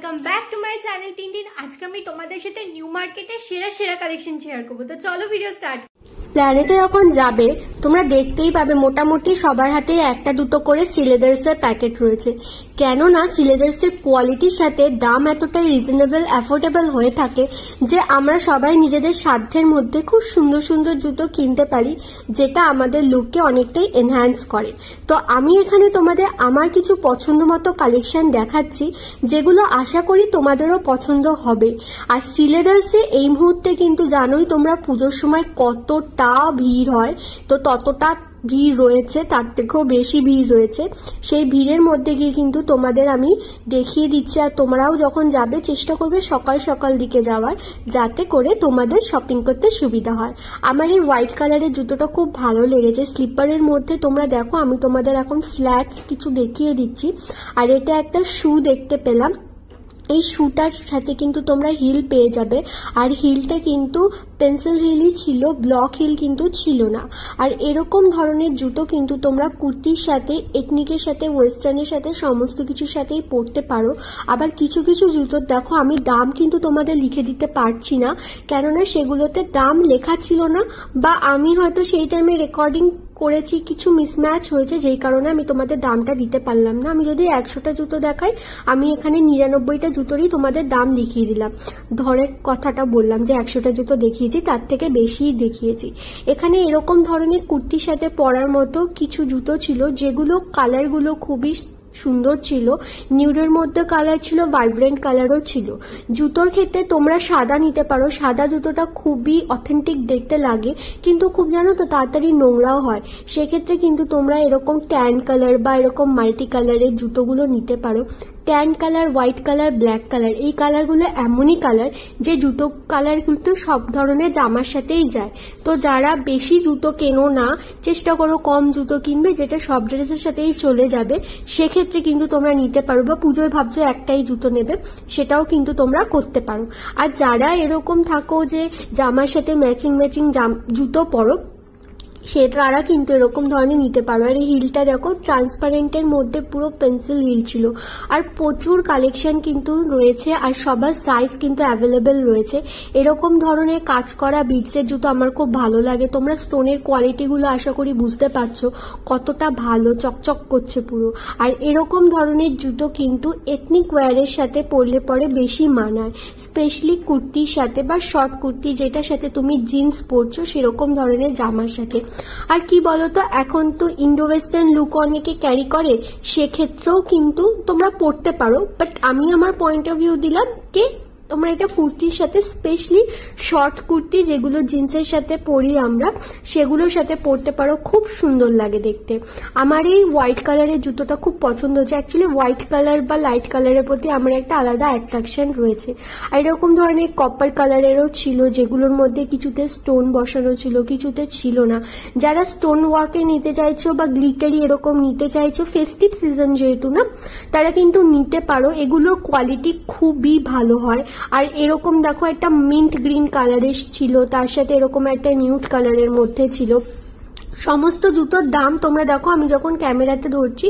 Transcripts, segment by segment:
Welcome back to my channel Tintin. আজকে আমি তোমাদের সাথে নিউ মার্কেটের সেরা সেরা কালেকশন শেয়ার করবো। তো চলো ভিডিও স্টার্ট। প্ল্যানেটে যখন যাবে তোমরা দেখতেই পাবে মোটামুটি সবার হাতে একটা দুটো করে সিলেদার্সের প্যাকেট রয়েছে, কেননা সিলেদার্সের কোয়ালিটির সাথে দাম এতটাই রিজনেবল অ্যাফোর্ডেবল হয়ে থাকে যে আমরা সবাই নিজেদের সাধ্যের মধ্যে খুব সুন্দর সুন্দর জুতো কিনতে পারি, যেটা আমাদের লুককে অনেকটাই এনহ্যান্স করে। তো আমি এখানে তোমাদের আমার কিছু পছন্দ মতো কালেকশন দেখাচ্ছি, যেগুলো আশা করি তোমাদেরও পছন্দ হবে। আর সিলেদার্সে এই মুহূর্তে কিন্তু জানোই তোমরা পুজোর সময় কতটা ভিড় হয়, তো ততটা ভিড় রয়েছে, তার থেকেও বেশি ভিড় রয়েছে। সেই ভিড়ের মধ্যে গিয়ে কিন্তু তোমাদের আমি দেখিয়ে দিচ্ছি, আর তোমরাও যখন যাবে চেষ্টা করবে সকাল সকাল দিকে যাওয়ার, যাতে করে তোমাদের শপিং করতে সুবিধা হয়। আমার এই হোয়াইট কালারের জুতোটা খুব ভালো লেগেছে, স্লিপারের মধ্যে তোমরা দেখো আমি তোমাদের এখন ফ্ল্যাটস কিছু দেখিয়ে দিচ্ছি। আর এটা একটা শু দেখতে পেলাম, এই শুটার সাথে কিন্তু তোমরা হিল পেয়ে যাবে, আর হিলটা কিন্তু পেন্সিল হিলই ছিল, ব্লক হিল কিন্তু ছিল না। আর এরকম ধরনের জুতো কিন্তু তোমরা কুর্তির সাথে, এথনিকের সাথে, ওয়েস্টার্নের সাথে সমস্ত কিছুর সাথেই পরতে পারো। আবার কিছু কিছু জুতোর দেখো আমি দাম কিন্তু তোমাদের লিখে দিতে পারছি না, কেননা সেগুলোতে দাম লেখা ছিল না, বা আমি হয়তো সেই টাইমে রেকর্ডিং করেছি, কিছু মিসম্যাচ হয়েছে, যেই কারণে আমি তোমাদের দামটা দিতে পারলাম না। আমি যদি 100টা জুতো দেখাই, আমি এখানে 99টা জুতোরই তোমাদের দাম লিখিয়ে দিলাম। ধরে কথাটা বললাম যে 100টা জুতো দেখিয়েছি, তার থেকে বেশিই দেখিয়েছি। এখানে এরকম ধরনের কুর্তির সাথে পরার মতো কিছু জুতো ছিল, যেগুলো কালারগুলো খুবই সুন্দর ছিল, নিউডের মধ্যে কালার ছিল, ভাইব্রেন্ট কালারও ছিল। জুতোর ক্ষেত্রে তোমরা সাদা নিতে পারো, সাদা জুতোটা খুবই অথেন্টিক দেখতে লাগে, কিন্তু খুব জানো তো তাড়াতাড়ি নোংরাও হয়। সেক্ষেত্রে কিন্তু তোমরা এরকম ট্যান কালার বা এরকম মাল্টি কালারের জুতোগুলো নিতে পারো। Tan colour, white colour, black colour, এই কালারগুলো এমনই কালার যে জুতো কালার কিন্তু সব ধরনের জামার সাথেই যায়। তো যারা বেশি জুতো কেনো না, চেষ্টা করো কম জুতো কিনবে, যেটা সব ড্রেসের সাথেই চলে যাবে। সেক্ষেত্রে কিন্তু তোমরা নিতে পারো, বা পুজোয় ভাবছো একটাই জুতো নেবে, সেটাও কিন্তু তোমরা করতে পারো। আর যারা এরকম থাকো যে জামার সাথে ম্যাচিং ম্যাচিং জুতো পরো, তারা কিন্তু এরকম ধরনের নিতে পারো। আর এই হিলটা দেখো ট্রান্সপারেন্টের মধ্যে পুরো পেন্সিল হিল ছিল। আর প্রচুর কালেকশন কিন্তু রয়েছে, আর সবার সাইজ কিন্তু অ্যাভেলেবেল রয়েছে। এরকম ধরনের কাজ করা বিটসের জুতো আমার খুব ভালো লাগে। তোমরা স্টোনের কোয়ালিটিগুলো আশা করি বুঝতে পারছো কতটা ভালো, চকচক করছে পুরো। আর এরকম ধরনের জুতো কিন্তু এথনিক ওয়্যারের সাথে পরলে পরে বেশি মানায়, স্পেশালি কুর্তির সাথে বা শর্ট কুর্তি, যেটার সাথে তুমি জিন্স পরছো সেরকম ধরনের জামার সাথে। আর কি বলতো, এখন তো ইন্ডো ওয়েস্টার্ন লুক অনেকে ক্যারি করে, সেক্ষেত্রেও কিন্তু তোমরা পড়তে পারো। বাট আমি আমার পয়েন্ট অফ ভিউ দিলাম কে তোমরা এটা কুর্তির সাথে, স্পেশালি শর্ট কুর্তি যেগুলো জিন্সের সাথে পরি আমরা, সেগুলোর সাথে পরতে পারো, খুব সুন্দর লাগে দেখতে। আমার এই হোয়াইট কালারের জুতোটা খুব পছন্দ হচ্ছে। অ্যাকচুয়ালি হোয়াইট কালার বা লাইট কালারের প্রতি আমার একটা আলাদা অ্যাট্রাকশন রয়েছে। আর এরকম ধরনের কপার কালারেরও ছিল, যেগুলোর মধ্যে কিছুতে স্টোন বসানো ছিল, কিছুতে ছিল না। যারা স্টোন ওয়ার্কে নিতে চাইছো বা গ্লিটারি এরকম নিতে চাইছো, ফেস্টিভ সিজন যেহেতু না, তারা কিন্তু নিতে পারো। এগুলোর কোয়ালিটি খুবই ভালো হয়। আর এরকম দেখো একটা মিন্ট গ্রিন কালারের ছিল, তার সাথে এরকম একটা নিউড কালারের মধ্যে ছিল। সমস্ত জুতোর দাম তোমরা দেখো, আমি যখন ক্যামেরাতে ধরছি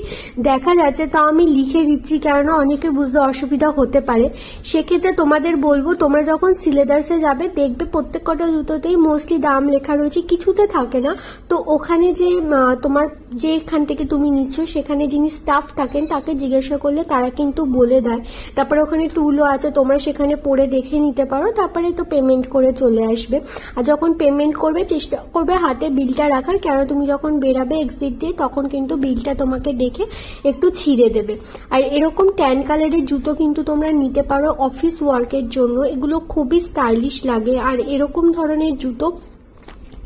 দেখা যাচ্ছে, তাও আমি লিখে দিচ্ছি, কেননা অনেকের বুঝতে অসুবিধা হতে পারে। সেক্ষেত্রে তোমাদের বলবো, তোমরা যখন সিলেদার্সে যাবে দেখবে প্রত্যেক কটা জুতোতেই মোস্টলি দাম লেখা রয়েছে, কিছুতে থাকে না। তো ওখানে যে তোমার যেখান থেকে তুমি নিচ্ছ সেখানে যিনি স্টাফ থাকেন তাকে জিজ্ঞাসা করলে তারা কিন্তু বলে দেয়। তারপরে ওখানে টুলও আছে, তোমরা সেখানে পরে দেখে নিতে পারো, তারপরে তো পেমেন্ট করে চলে আসবে। আর যখন পেমেন্ট করবে চেষ্টা করবে হাতে বিলটা রাখার, কারণ তুমি যখন বেরাবে এক্সিট দিয়ে, তখন কিন্তু বিলটা তোমাকে দেখে একটু ছিঁড়ে দেবে। আর এরকম ট্যান কালারের জুতো কিন্তু তোমরা নিতে পারো অফিস ওয়ার্কের জন্য, এগুলো খুবই স্টাইলিশ লাগে। আর এরকম ধরনের জুতো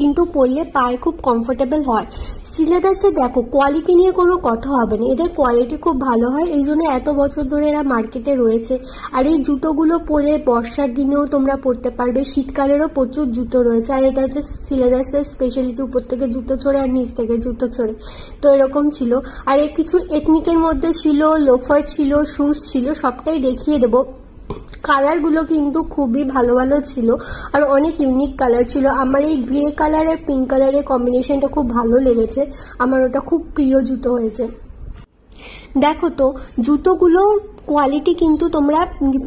কিন্তু পরলে পায়ে খুব কমফোর্টেবল হয়। সিলেদার্সে দেখো কোয়ালিটি নিয়ে কোনো কথা হবে না, এদের কোয়ালিটি খুব ভালো হয়, এই জন্য এত বছর ধরে এরা মার্কেটে রয়েছে। আর এই জুতোগুলো পরে বর্ষার দিনেও তোমরা পরতে পারবে, শীতকালেরও প্রচুর জুতো রয়েছে। আর এটা হচ্ছে সিলেদার্সের স্পেশালিটি, উপর থেকে জুতো ছড়ে আর নিচ থেকে জুতো ছড়ে, তো এরকম ছিল। আর এই কিছু এথনিকের মধ্যে ছিল, লোফার ছিল, শুজ ছিল, সবটাই দেখিয়ে দেবো। কালারগুলো কিন্তু খুবই ভালো ভালো ছিল, আর অনেক ইউনিক কালার ছিল। আমার এই গ্রে কালার আর পিঙ্ক কালারের কম্বিনেশনটা খুব ভালো লেগেছে, আমার ওটা খুব প্রিয় জুতো হয়েছে। দেখো তো জুতোগুলো কোয়ালিটি কিন্তু তোমরা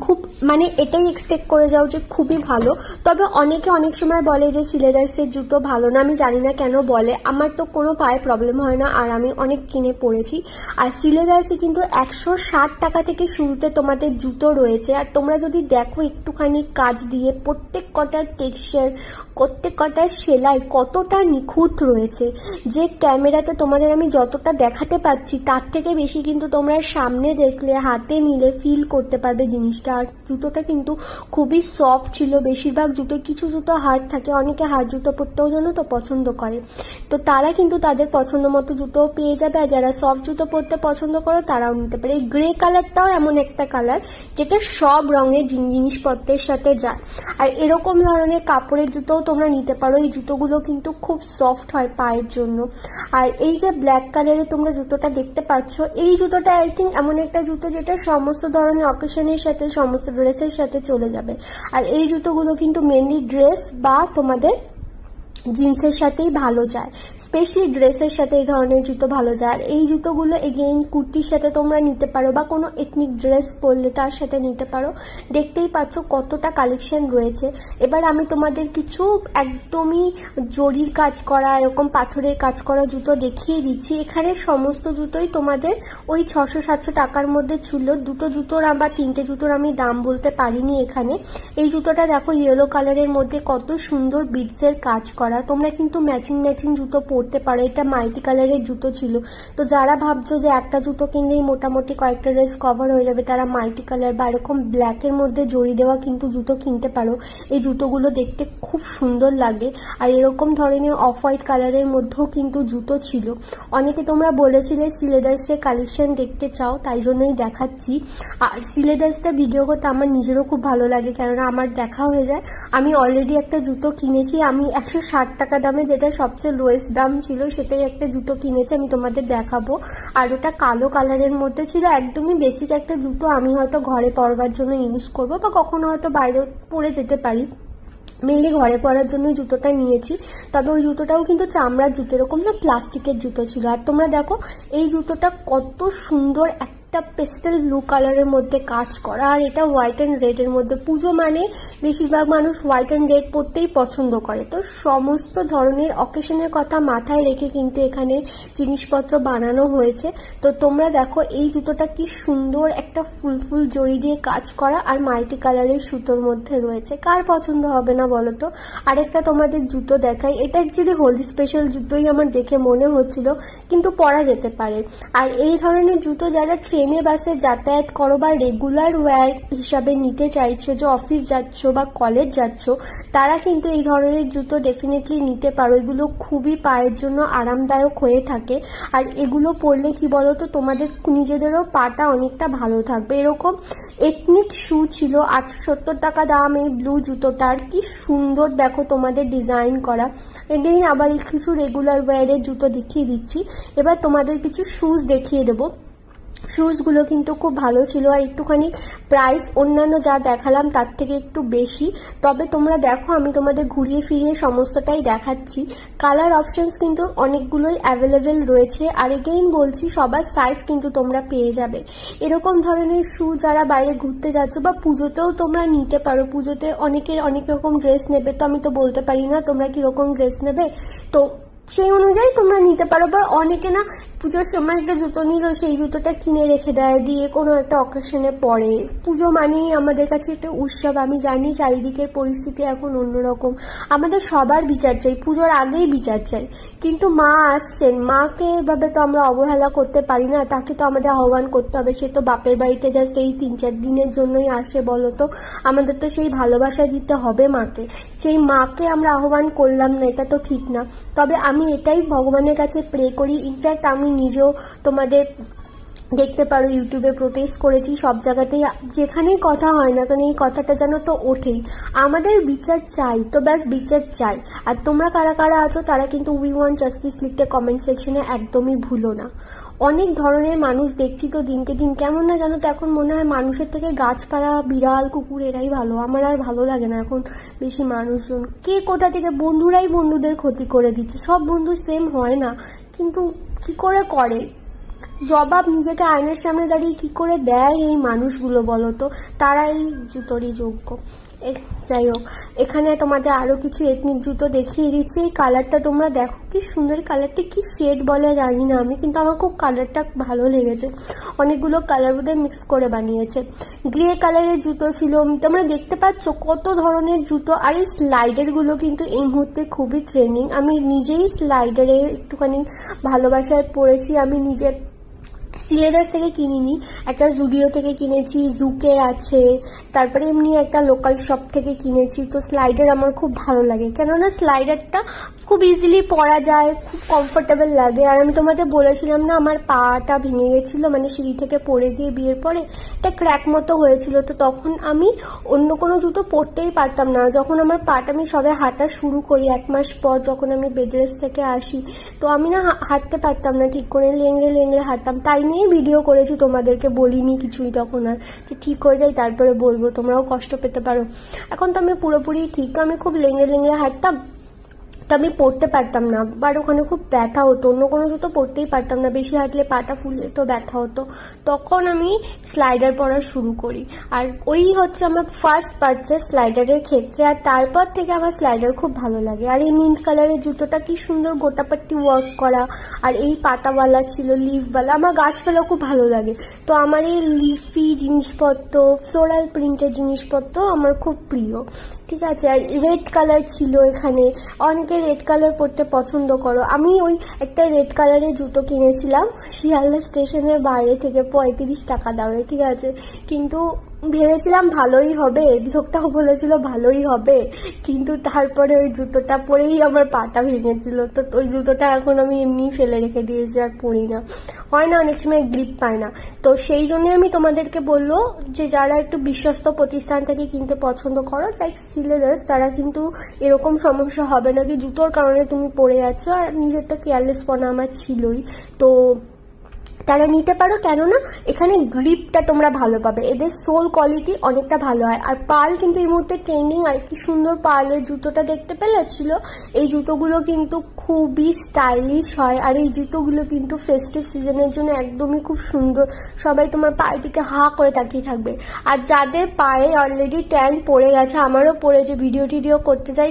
খুব মানে এটাই এক্সপেক্ট করে যাও যে খুবই ভালো। তবে অনেকে অনেক সময় বলে যে সিলেদার্সের জুতো ভালো না, আমি জানি না কেন বলে, আমার তো কোনো পায়ে প্রবলেম হয় না আর আমি অনেক কিনে পড়েছি। আর সিলেদার্সে কিন্তু 160 টাকা থেকে শুরুতে তোমাদের জুতো রয়েছে। আর তোমরা যদি দেখো একটুখানি কাজ দিয়ে প্রত্যেক কটার টেক্সচার, প্রত্যেক কটার সেলাই কতটা নিখুঁত রয়েছে, যে ক্যামেরাতে তোমাদের আমি যতটা দেখাতে পাচ্ছি তার থেকে বেশি কিন্তু তোমরা সামনে দেখলে, হাতে নিলে ফিল করতে পারবে জিনিসটা। আর জুতোটা কিন্তু খুবই সফট ছিল। বেশিরভাগ জুতো, কিছু জুতো হার্ড থাকে, অনেকে হার্ড জুতো পরতেও যেন তো পছন্দ করে, তো তারা কিন্তু তাদের পছন্দ মতো জুতো পেয়ে যাবে। আর যারা সফট জুতো পরতে পছন্দ করে তারাও নিতে পারে। এই গ্রে কালারটাও এমন একটা কালার যেটা সব রঙের জিনিসপত্রের সাথে যায়। আর এরকম ধরনের কাপড়ের জুতোও তোমরা নিতে পারো। এই জুতোগুলো কিন্তু খুব সফট হয় পায়ের জন্য। আর এই যে ব্ল্যাক কালারে তোমরা জুতোটা দেখতে পাচ্ছ, এই জুতোটা আই থিঙ্ক এমন একটা জুতো যেটা সমস্ত ধরনের অকেশনের সাথে, সমস্ত ড্রেসের সাথে চলে যাবে। আর এই জুতোগুলো কিন্তু মেনলি ড্রেস বা তোমাদের জিন্সের সাথেই ভালো যায়, স্পেশালি ড্রেসের সাথে এই ধরনের জুতো ভালো যায়। আর এই জুতোগুলো এগেইন কুর্তির সাথে তোমরা নিতে পারো বা কোনো এথনিক ড্রেস পরলে তার সাথে নিতে পারো। দেখতেই পাচ্ছ কতটা কালেকশন রয়েছে। এবার আমি তোমাদের কিছু একদমই জরির কাজ করা, এরকম পাথরের কাজ করা জুতো দেখিয়ে দিচ্ছি। এখানে সমস্ত জুতোই তোমাদের ওই 600-700 টাকার মধ্যে ছিল। দুটো জুতোর বা তিনটে জুতোর আমি দাম বলতে পারিনি এখানে। এই জুতোটা দেখো ইয়েলো কালারের মধ্যে কত সুন্দর বিটসের কাজ করা। তোমরা কিন্তু ম্যাচিং জুতো পরতে পারো। এটা মাল্টি কালারের জুতো ছিল, তো যারা ভাবছো যে একটা জুতো কিনলেই মোটামুটি কয়েকটা ড্রেস কভার হয়ে যাবে, তারা মাল্টি কালার বা এরকম ব্ল্যাকের মধ্যে জড়ি দেওয়া কিন্তু জুতো কিনতে পারো। এই জুতোগুলো দেখতে খুব সুন্দর লাগে। আর এরকম ধরনের অফ হোয়াইট কালারের মধ্যেও কিন্তু জুতো ছিল। অনেকে তোমরা বলেছিলে সিলেদার্সের কালেকশন দেখতে চাও, তাই জন্যই দেখাচ্ছি। আর সিলেদার্সটা ভিডিও করতে আমার নিজেরও খুব ভালো লাগে, কেননা আমার দেখা হয়ে যায়। আমি অলরেডি একটা জুতো কিনেছি, আমি 160 টাকা দামে, যেটা সবচেয়ে লোয়েস্ট দাম ছিল, সেটাই একটা জুতো কিনেছি, আমি তোমাদের দেখাবো। আর ওটা কালো কালারের মধ্যে ছিল, একদমই বেসিক একটা জুতো। আমি হয়তো ঘরে পরবার জন্য ইউজ করবো বা কখনো হয়তো বাইরে পরে যেতে পারি। মেনলি ঘরে পরার জন্য জুতোটা নিয়েছি। তবে ওই জুতোটাও কিন্তু চামড়ার জুতো, এরকম না প্লাস্টিকের জুতো ছিল। আর তোমরা দেখো এই জুতোটা কত সুন্দর, একটা পেস্টেল ব্লু কালারের মধ্যে কাজ করা। আর এটা হোয়াইট অ্যান্ড রেড এর মধ্যে। পুজো মানে বেশিরভাগ মানুষ হোয়াইট অ্যান্ড রেড পরতেই পছন্দ করে, তো সমস্ত ধরনের অকেশনের কথা মাথায় রেখে কিন্তু এখানে জিনিসপত্র বানানো হয়েছে। তো তোমরা দেখো এই জুতোটা কি সুন্দর, একটা ফুল জড়ি দিয়ে কাজ করা আর মাল্টি কালারের সুতোর মধ্যে রয়েছে। কার পছন্দ হবে না বলো তো। আরেকটা তোমাদের জুতো দেখাই। এটা অ্যাকচুয়ালি হোলি স্পেশাল জুতোই আমার দেখে মনে হচ্ছিল, কিন্তু পরা যেতে পারে। আর এই ধরনের জুতো যারা ট্রেনে বাসে যাতায়াত করো বা রেগুলার ওয়্যার হিসাবে নিতে চাইছো, যে অফিস যাচ্ছ বা কলেজ যাচ্ছ, তারা কিন্তু এই ধরনের জুতো ডেফিনেটলি নিতে পারো। এগুলো খুবই পায়ের জন্য আরামদায়ক হয়ে থাকে। আর এগুলো পরলে কি বলতো, তোমাদের নিজেদেরও পাটা অনেকটা ভালো থাকবে। এরকম এথনিক শু ছিল 870 টাকা দাম এই ব্লু জুতোটার। কি সুন্দর দেখো তোমাদের ডিজাইন করা। এগেইন আবার কিছু রেগুলার ওয়্যারের জুতো দেখিয়ে দিচ্ছি। এবার তোমাদের কিছু শুজ দেখিয়ে দেবো। শুজগুলো কিন্তু খুব ভালো ছিল। আর একটুখানি প্রাইস অন্যান্য যা দেখালাম তার থেকে একটু বেশি। তবে তোমরা দেখো আমি তোমাদের ঘুরিয়ে ফিরিয়ে সমস্তটাই দেখাচ্ছি। কালার অপশনস কিন্তু অনেকগুলোই অ্যাভেলেবেল রয়েছে। আর এগেইন বলছি, সবার সাইজ কিন্তু তোমরা পেয়ে যাবে। এরকম ধরনের শু যারা বাইরে ঘুরতে যাচ্ছ বা পুজোতেও তোমরা নিতে পারো। পুজোতে অনেকের অনেক রকম ড্রেস নেবে, তো আমি তো বলতে পারি না তোমরা কিরকম ড্রেস নেবে, তো সেই অনুযায়ী তোমরা নিতে পারো। বা অনেকে না পুজোর সময় একটা জুতো নিল, সেই জুতোটা কিনে রেখে দেয়, দিয়ে কোনো একটা অকেশনে পরে। পুজো মানেই আমাদের কাছে একটা উৎসব। আমি জানি চারিদিকের পরিস্থিতি এখন অন্যরকম, আমাদের সবার বিচার চাই, পুজোর আগেই বিচার চাই। কিন্তু মা আসছেন, মাকে এভাবে তো আমরা অবহেলা করতে পারি না, তাকে তো আমাদের আহ্বান করতে হবে। সে তো বাপের বাড়িতে জাস্ট এই 3-4 দিনের জন্যই আসে, বলতো। আমাদের তো সেই ভালোবাসা দিতে হবে মাকে। সেই মাকে আমরা আহ্বান করলাম না, এটা তো ঠিক না। তবে আমি এটাই ভগবানের কাছে প্রে করি। ইনফ্যাক্ট আমি নিজেও তোমাদের দেখতে পারো ইউটিউবে প্রোটেস্ট করেছি, সব জায়গাতেই যেখানেই কথা হয় না কারণ এই কথাটা যেন তো ওঠেই, আমাদের বিচার চাই, তো ব্যাস বিচার চাই। আর তোমরা কারা কারা আছো তারা কিন্তু উই ওয়ান্ট জাস্টিস লিখতে কমেন্ট সেকশনে একদমই ভুলো না। অনেক ধরনের মানুষ দেখছি তো দিনকে দিন, কেমন না জানো তো এখন মনে হয় মানুষের থেকে গাছপালা, বিড়াল, কুকুর এরাই ভালো। আমার আর ভালো লাগে না এখন বেশি মানুষজন। কে কোথা থেকে বন্ধুরাই বন্ধুদের ক্ষতি করে দিচ্ছে। সব বন্ধু সেম হয় না, কিন্তু কি করে করে জবাব নিজেকে আয়নার সামনে দাঁড়িয়ে কি করে দেয় এই মানুষগুলো বলো তো, তারা এই জুতোরই যোগ্য। যাই হোক, এখানে তোমাদের আরো কিছু এথনিক জুতো দেখিয়ে দিচ্ছি। এই কালারটা তোমরা দেখো কি সুন্দর, কালারটা কি শেড বলে জানি না আমি, কিন্তু আমার খুব কালারটা ভালো লেগেছে। অনেকগুলো কালার বোধহয় মিক্স করে বানিয়েছে। গ্রে কালারের জুতো ছিল, তোমরা দেখতে পাচ্ছ কত ধরনের জুতো। আর এই স্লাইডার গুলো কিন্তু এই মুহূর্তে খুবই ট্রেন্ডিং। আমি নিজেই স্লাইডারে একটুখানি ভালোবাসায় পড়েছি। আমি নিজে সিলেদার্স থেকে কিনিনি, একটা জুডিও থেকে কিনেছি, জুকের আছে, তারপরে এমনি একটা লোকাল শপ থেকে কিনেছি। তো স্লাইডার আমার খুব ভালো লাগে, কেননা স্লাইডারটা খুব ইজিলি পরা যায়, খুব কমফোর্টেবল লাগে। আর আমি তোমাদের বলেছিলাম না আমার পাটা ভেঙে গেছিল, মানে সিঁড়ি থেকে পড়ে গিয়ে বিয়ের পরে একটা ক্র্যাক মতো হয়েছিল। তো তখন আমি অন্য কোনো জুতো পরতেই পারতাম না। যখন আমার পাটা আমি সবে হাঁটা শুরু করি 1 মাস পর, যখন আমি বেড রেস্ট থেকে আসি, তো আমি না হাঁটতে পারতাম না ঠিক করে, লেংড়ে লেংড়ে হাঁটতাম। তাই নিয়ে ভিডিও করেছি, তোমাদেরকে বলিনি কিছুই তখন। আর যে ঠিক হয়ে যায় তারপরে বলবো, তোমরাও কষ্ট পেতে পারো। এখন তো আমি পুরোপুরি ঠিক। আমি খুব লেংড়ে লেংড়ে হাঁটতাম, তো আমি পড়তে পারতাম না, বাট ওখানে খুব ব্যথা হতো। অন্য কোনো জুতো পড়তেই পারতাম না, বেশি হাঁটলে পাটা ফুলে তো ব্যথা হতো। তখন আমি স্লাইডার পরা শুরু করি। আর ওই হচ্ছে আমার ফার্স্ট পারচেস স্লাইডারের ক্ষেত্রে। আর তারপর থেকে আমার স্লাইডার খুব ভালো লাগে। আর এই মিন্ট কালারের জুতোটা কি সুন্দর গোটাপাট্টি ওয়ার্ক করা, আর এই পাতাওয়ালা ছিল, লিফওয়ালা। আমার গাছপালা খুব ভালো লাগে, তো আমার এই লিফি জিনিসপত্র, ফ্লোরাল প্রিন্টের জিনিসপত্র আমার খুব প্রিয়। ঠিক আছে। আর রেড কালার ছিল এখানে, অনেকে রেড কালার পরতে পছন্দ করো। আমি ওই একটা রেড কালারের জুতো কিনেছিলাম শিয়ালদা স্টেশনের বাইরে থেকে 35 টাকা দামে। ঠিক আছে, কিন্তু ভেবেছিলাম ভালোই হবে, লোকটাও বলেছিল ভালোই হবে, কিন্তু তারপরে ওই জুতোটা পরেই আমার পাটা ভেঙেছিল। তো ওই জুতোটা এখন আমি এমনি ফেলে রেখে দিয়েছি, আর পরি না। হয় না অনেক সময় গ্রিপ পায় না। তো সেই জন্য আমি তোমাদেরকে বলবো যে যারা একটু বিশ্বস্ত প্রতিষ্ঠান থেকে কিনতে পছন্দ করো, লাইক সিলেদার্স, তারা কিন্তু এরকম সমস্যা হবে না যে জুতোর কারণে তুমি পড়ে যাচ্ছ। আর নিজের তো কেয়ারলেসপনা আমার ছিলই, তো তারা নিতে পারো। কেননা এখানে গ্রিপটা তোমরা ভালো পাবে, এদের সোল কোয়ালিটি অনেকটা ভালো হয়। আর পার্ল কিন্তু এই মুহূর্তে ট্রেন্ডিং। আর কি সুন্দর পার্লের জুতোটা দেখতে পেলেছিল। এই জুতোগুলো কিন্তু খুবই স্টাইলিশ হয়, আর এই জুতোগুলো কিন্তু ফেস্টিভ সিজনের জন্য একদমই খুব সুন্দর। সবাই তোমার পায়ের দিকে হা করে তাকিয়ে থাকবে। আর যাদের পায়ে অলরেডি ট্যান পড়ে গেছে, আমারও পড়েছে, ভিডিও টিডিও করতে চাই,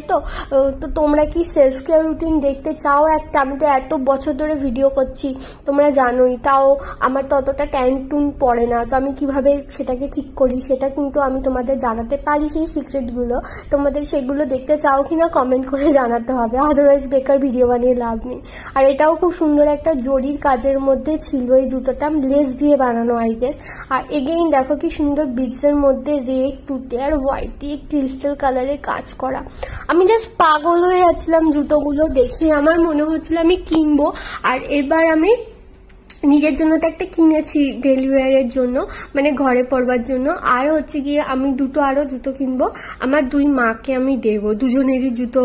তো তোমরা কি সেলফ কেয়ার রুটিন দেখতে চাও একটা? আমি তো এত বছর ধরে ভিডিও করছি, তোমরা জানোই, তাও আমার তো অতটা ট্যান টুন পড়ে না। তো আমি কিভাবে সেটাকে ঠিক করি সেটা কিন্তু আমি তোমাদের জানাতে পারি, সেই সিক্রেট গুলো। তোমাদের সেগুলো দেখতে চাও কিনা কমেন্ট করে জানাতে হবে, আদারওয়াইজ বেকার ভিডিও বানিয়ে লাভ নেই। আর এটাও খুব সুন্দর একটা জরির কাজের মধ্যে ছিল এই জুতোটা, লেস দিয়ে বানানো আই গেস। আর এগেইন দেখো কি সুন্দর বিটসের মধ্যে রেড, তুতে আর হোয়াইট দিয়ে ক্রিস্টাল কালারে কাজ করা। আমি জাস্ট পাগল হয়ে যাচ্ছিলাম জুতোগুলো দেখে, আমার মনে হচ্ছিল আমি কিনবো। আর এবার আমি নিজের জন্য তো একটা কিনেছি ডেলি ওয়্যারের জন্য, মানে ঘরে পরবার জন্য। আর হচ্ছে গিয়ে আমি আরো জুতো কিনবো, আমার 2 মাকে আমি দেবো। দুজনেরই জুতো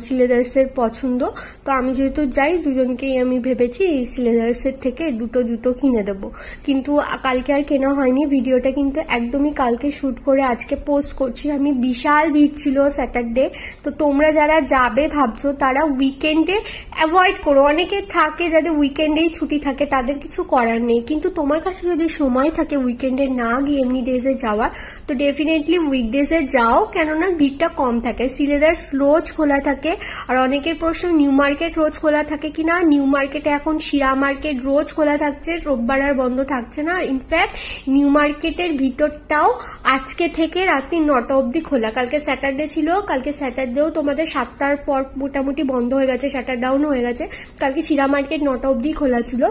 সিলেদার্সের পছন্দ, তো আমি যেহেতু যাই দুজনকেই আমি ভেবেছি সিলেদার্সের থেকে 2টো জুতো কিনে দেবো। কিন্তু কালকে আর কেনা হয়নি, ভিডিওটা কিন্তু একদমই কালকে শুট করে আজকে পোস্ট করছি আমি। বিশাল ভিড় ছিল স্যাটারডে, তো তোমরা যারা যাবে ভাবছো তারা উইকেন্ডে অ্যাভয়েড করো। অনেকে থাকে যাদের উইকেন্ডেই ছুটি থাকে, তাদের কিছু করার নেই, কিন্তু তোমার কাছে যদি সময় থাকে উইকেন্ডে না গিয়ে এমনি ডেজে যাওয়ার, তো ডেফিনেটলি উইকডেজে যাও, কেননা ভিড়টা কম থাকে। সিলেদার্স রোজ খোলা থাকে। আর অনেকের প্রশ্ন নিউ মার্কেট রোজ খোলা থাকে কিনা, নিউ মার্কেটে এখন শিরা মার্কেট রোজ খোলা থাকছে, রোববার আর বন্ধ থাকছে না। ইনফ্যাক্ট নিউ মার্কেটের ভিতরটাও আজকে থেকে রাত্রি 9টা অবধি খোলা। কালকে স্যাটারডে ছিল, কালকে স্যাটারডেও তোমাদের 7টার পর মোটামুটি বন্ধ হয়ে গেছে, শাটার ডাউন হয়ে গেছে। কালকে শিরা মার্কেট 9টা অবধি খোলা ছিল।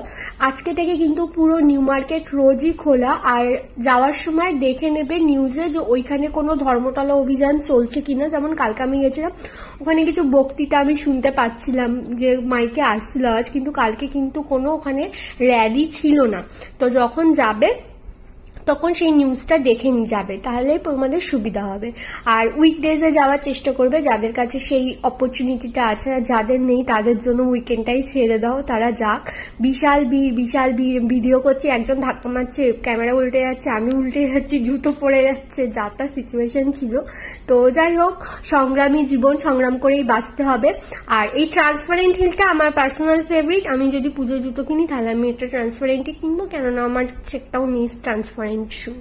আজকে থেকে কিন্তু পুরো নিউ মার্কেট রোজই খোলা। আর যাওয়ার সময় দেখে নেবে নিউজে যে ওইখানে কোনো ধর্মতলা অভিযান চলছে কিনা। যেমন কালকে আমি গেছিলাম, ওখানে কিছু বক্তৃতা আমি শুনতে পাচ্ছিলাম যে মাইকে আসছিল আজ, কিন্তু কালকে কিন্তু কোনো ওখানে র্যালি ছিল না। তো যখন যাবে তখন সেই নিউজটা দেখে যাবে, তাহলে তোমাদের সুবিধা হবে। আর উইকডেজে যাওয়ার চেষ্টা করবে, যাদের কাছে সেই অপরচুনিটিটা আছে, আর যাদের নেই তাদের জন্য উইকেন্ডটাই ছেড়ে দাও, তারা যাক। বিশাল ভিড়, ভিডিও করছি, একজন ধাক্কা মারছে, ক্যামেরা উল্টে যাচ্ছে, আমি উল্টে যাচ্ছি, জুতো পড়ে যাচ্ছে, যা তা সিচুয়েশন ছিল। তো যাই হোক, সংগ্রামী জীবন, সংগ্রাম করেই বাঁচতে হবে। আর এই ট্রান্সপারেন্ট হিলটা আমার পার্সোনাল ফেভারিট। আমি যদি পুজো জুতো কিনি তাহলে আমি এটা ট্রান্সপারেন্টই কিনবো, কেননা আমার একটাও নেই ট্রান্সপারেন্ট শু।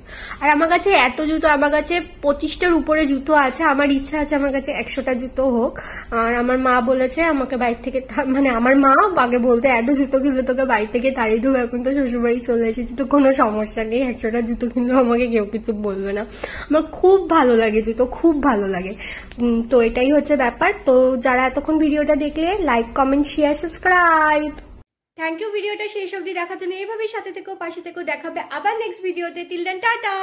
আর আমার কাছে এত জুতো, আমার কাছে 25টার উপরে জুতো আছে। আমার ইচ্ছা আছে আমার কাছে 100টা জুতো হোক। আর আমার মা বলেছে আমাকে বাড়ি থেকে, মানে আমার মা আগে বলতে এত জুতো কিনলে তোকে বাড়ি থেকে তাড়িয়ে দেবো, এখন তো শ্বশুরবাড়ি চলে এসেছি, তো কোনো সমস্যা নেই, 100টা জুতো কিনলেও আমাকে কেউ কিছু বলবে না। আমার খুব ভালো লাগে জুতো, খুব ভালো লাগে। তো এটাই হচ্ছে ব্যাপার। তো যারা এতক্ষণ ভিডিওটা দেখলে, like, comment, share, subscribe. Thank you ভিডিওটা শেষ অবধি দেখার জন্য। এইভাবেই সাথে থেকো, পাশে থেকো, দেখাবে আবার নেক্সট ভিডিওতে। Till then tata.